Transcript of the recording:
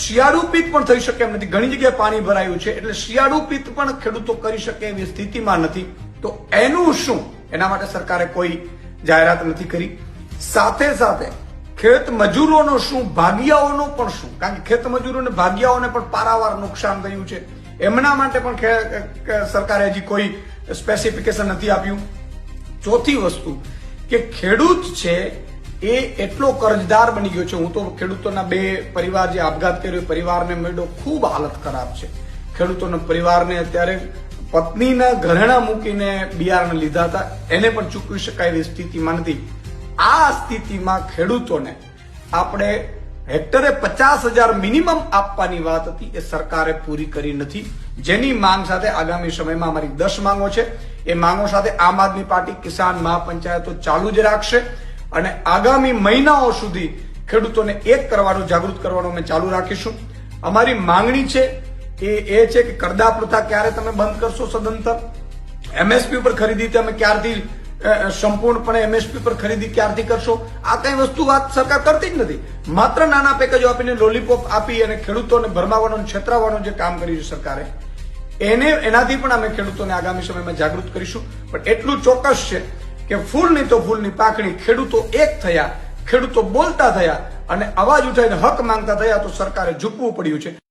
શિયાળુ પિત્ત પણ થઈ શકે એમ નથી. ઘણી જગ્યાએ પાણી ભરાયું છે એટલે શિયાળુ પિત્ત પણ ખેડૂતો કરી શકે એવી સ્થિતિમાં નથી. તો એનું શું? એના માટે સરકારે કોઈ જાહેરાત નથી કરી. સાથે સાથે ખેત મજૂરોનો શું, ભાગિયાઓનો પણ શું? કારણ કે ખેત મજૂરો અને ભાગિયાઓને પણ પારાવાર નુકસાન થયું છે. એમના માટે પણ સરકારે હજી કોઈ સ્પેસિફિકેશન નથી આપ્યું. ચોથી વસ્તુ કે ખેડૂત છે એ એટલો કર્જદાર બની ગયો છે. હું તો ખેડૂતોના 2 પરિવાર જે આપઘાત કર્યો પરિવારને મળ્યો, ખૂબ હાલત ખરાબ છે ખેડૂતોના પરિવારને. અત્યારે પત્નીના ઘરેણા મૂકીને બિયારણ લીધા હતા, એને પણ ચૂકવી શકાય એવી સ્થિતિમાં નથી. આ સ્થિતિમાં ખેડૂતોને આપણે હેક્ટરે 50,000 મિનિમમ આપવાની વાત હતી, એ સરકારે પૂરી કરી નથી. જેની માંગ સાથે આગામી સમયમાં અમારી 10 માંગો છે. એ માંગો સાથે આમ આદમી પાર્ટી કિસાન મહાપંચાયતો ચાલુ જ રાખશે અને આગામી મહિનાઓ સુધી ખેડૂતોને એક કરવાનું, જાગૃત કરવાનું અમે ચાલુ રાખીશું. અમારી માંગણી છે એ છે કે કરદા પ્રથા ક્યારે તમે બંધ કરશો સદંતર? એમએસપી પર ખરીદી તમે ક્યારથી સંપૂર્ણપણે એમએસપી પર ખરીદી ક્યારથી કરશો? આ કઈ વસ્તુ વાત સરકાર કરતી જ નથી. માત્ર નાના પેકેજો આપીને લોલીપોપ આપી અને ખેડૂતોને ભરમાવાનું, છેતરાવાનું જે કામ કર્યું છે સરકારે, એનાથી પણ અમે ખેડૂતોને આગામી સમયમાં જાગૃત કરીશું. પણ એટલું ચોક્કસ છે કે ફૂલની તો ફૂલની પાંખડી, ખેડૂતો એક થયા, ખેડૂતો બોલતા થયા અને અવાજ ઉઠાવીને હક માંગતા થયા તો સરકારે ઝૂકવું પડ્યું છે.